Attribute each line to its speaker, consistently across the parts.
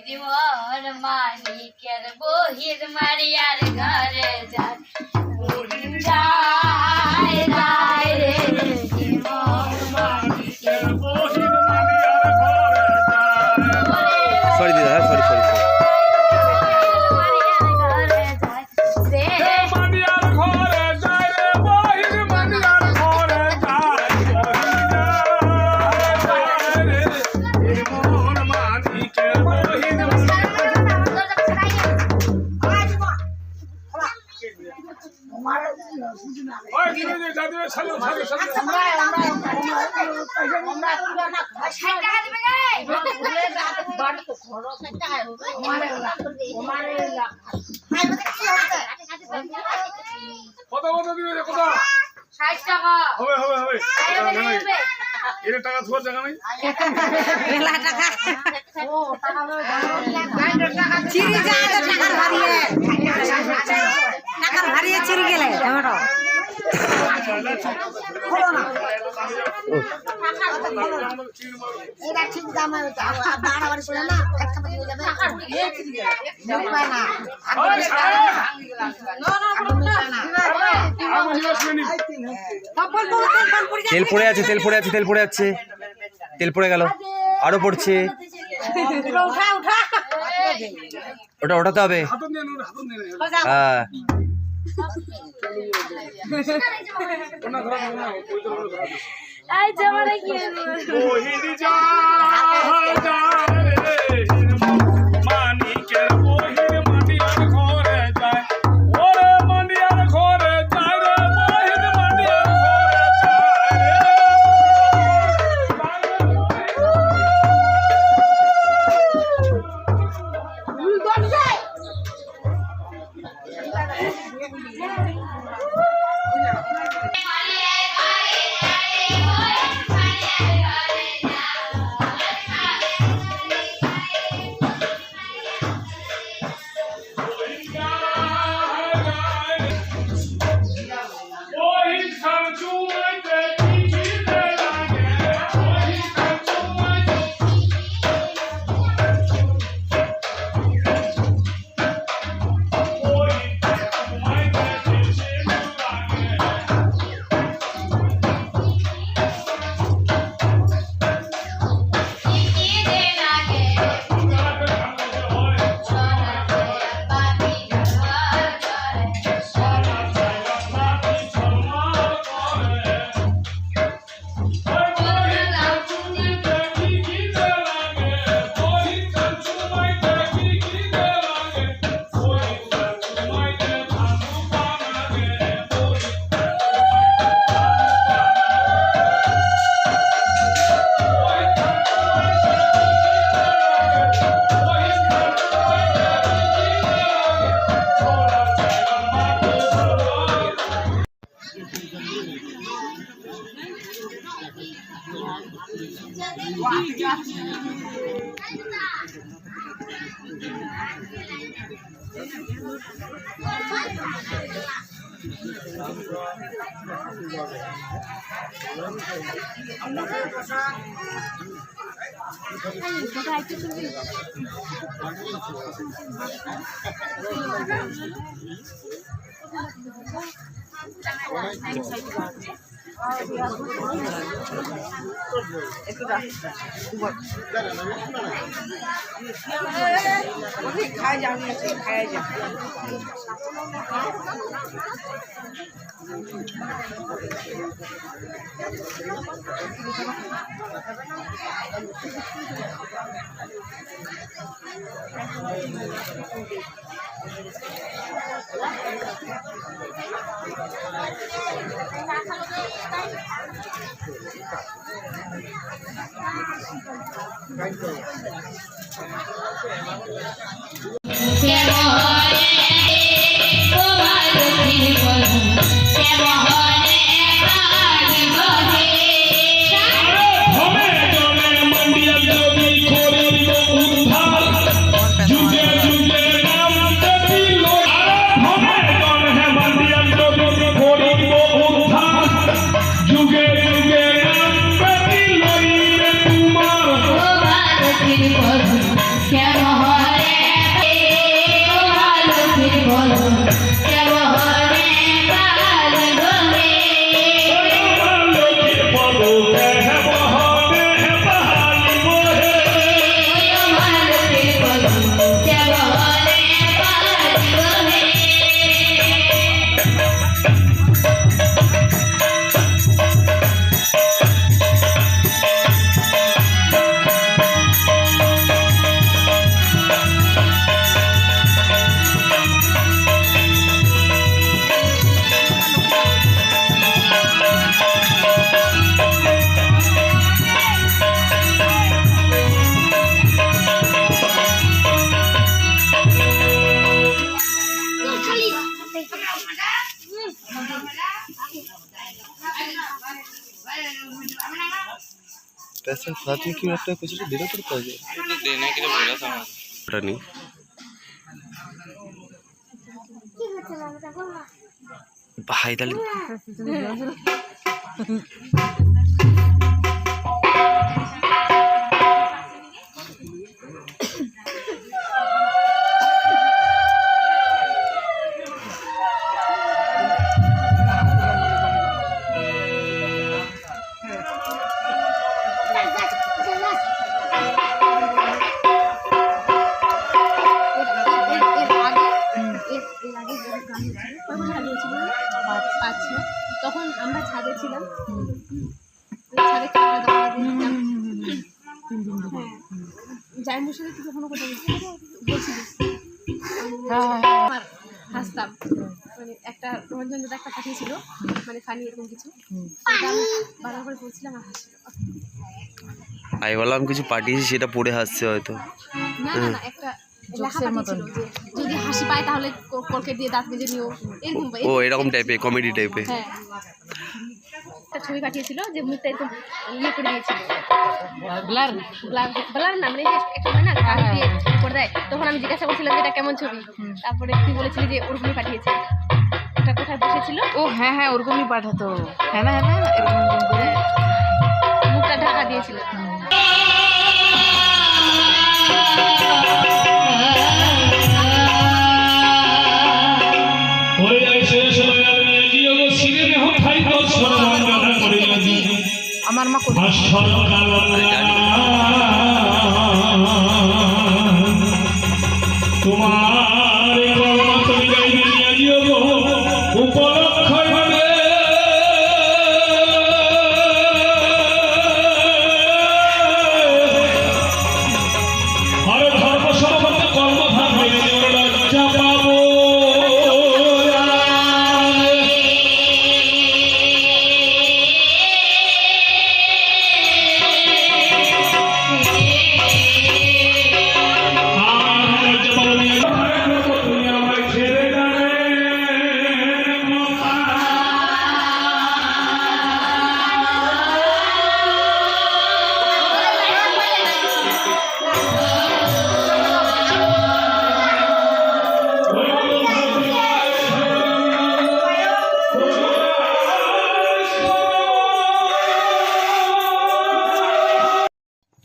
Speaker 1: জীবন মানিকের বহির মারিয়ার ঘরে যায় যায় যায় রে জীবন মানিকের বহির মারিয়ার ঘরে যায়
Speaker 2: সরি দিদা সরি সরি
Speaker 3: হারিয়ে চিড়ি গেলে ঠিক দাম বাড়াবাড়ি ছিল না
Speaker 2: তেল পড়ে আছে তেল পড়ে আছে তেল পড়ে যাচ্ছে তেল পড়ে গেল আরো পড়ছে ওটা ওঠাতে হবে হ্যাঁ
Speaker 3: খাই যাবে খাই যাবে
Speaker 1: क्या
Speaker 2: রাত্রে কি একটা কিছু বেরো করতে হবে ওটা নেই ভাই তাহলে
Speaker 4: তখন আমরা ছাদে ছিলাম, ছাদে খাওয়া দাওয়া করতাম। জাইমুর সাথে তুই কখনো কথা বলছিলিস? আমার হাসতাম, মানে একটা রঞ্জন দাদা একটা পাঠিয়েছিল, মানে ফানি এরকম কিছু বারবার করে বলছিলাম আর হাসছিল।
Speaker 2: আমি বললাম কিছু পাঠিয়েছি সেটা পড়ে হাসছে হয়তো।
Speaker 4: না না না, একটা লেখা পাঠিয়েছিল যে যদি হাসি পায় তাহলে কলকেট দিয়ে দাঁত মেজে নিও, এরকম।
Speaker 2: ও এরকম টাইপের কমেডি টাইপের।
Speaker 4: হ্যাঁ, একটা ছবি পাঠিয়েছিল যে মুখটা একদম ইয়ে করে দিয়েছিল, ব্লার ব্লার না, মানে একটা হয় না কাজ দিয়ে করে দেয়। তখন আমি জিজ্ঞাসা করছিলাম যে এটা কেমন ছবি, তারপরে তুই বলেছিলি যে ওরকমই পাঠিয়েছে। এটা কোথায় বসেছিল?
Speaker 3: ও হ্যাঁ হ্যাঁ, ওরকমই পাঠাতো। হ্যাঁ না হ্যাঁ না, এরকম করে
Speaker 4: মুখটা ঢাকা দিয়েছিল।
Speaker 3: আমার মা করে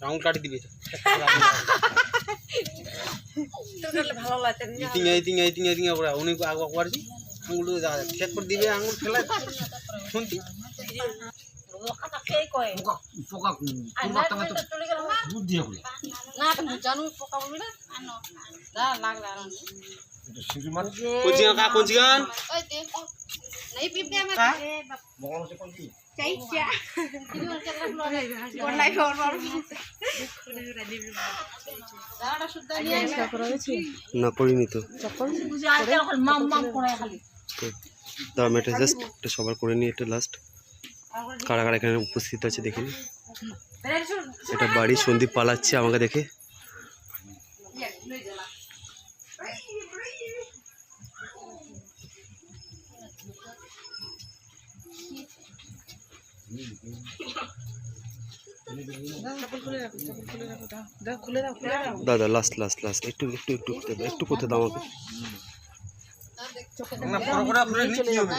Speaker 2: রাউন্ড কাটি দিবি
Speaker 3: ভালো লাগে।
Speaker 2: ইতিং ইতিং ইতিং ইতিং করে উনি আগু করছি আঙুল চেক করে দিবে আঙুল ফেলা শুনতি
Speaker 3: কে কয়
Speaker 5: পোকা দুধ দিয়ে করে
Speaker 3: না তুমি জানো পোকা বলবি না না লাগলা
Speaker 5: সিঁড়ি মার
Speaker 2: কোচিং কা কোচিং
Speaker 1: ওই দেখ নাই পিপে আমার
Speaker 5: বগল সে কোন কি
Speaker 1: চাইছা
Speaker 2: না করিনি তো
Speaker 3: মাম মাম করে খালি
Speaker 2: দাঁড়া মেটে জাস্ট এটা সবার করে নিয়ে এটা লাস্ট কারা কারা এখানে উপস্থিত আছে দেখে নি। এটা বাড়ি সন্দীপ পালাচ্ছে আমাকে দেখে। দাদা লাস্ট লাস্ট লাস্ট একটু একটু একটু একটু করতে দাও আমাকে। না পুরো পুরো নিচে হবে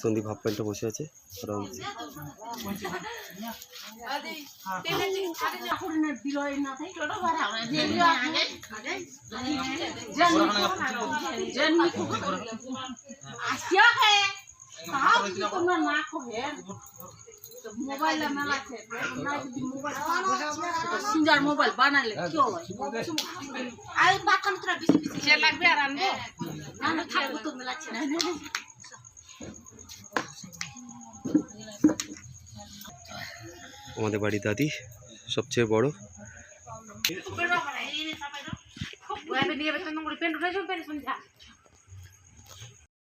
Speaker 2: সন্দীপ হাফ প্যান্টে বসে আছে আরামসে।
Speaker 3: মোবাইল সুন্দর মোবাইল বানালে কি হবে
Speaker 1: আর পাকান তোরা বেশি বেশি
Speaker 3: সে লাগবে আর আনবো
Speaker 1: না না থাকবো তো মেলাচ্ছে না
Speaker 2: আমাদের বাড়ি দাদি সবচেয়ে বড়।
Speaker 1: ওয়াবে নিয়ে বসে নঙ্গরি পেন উঠাইছো পেন সন্ধ্যা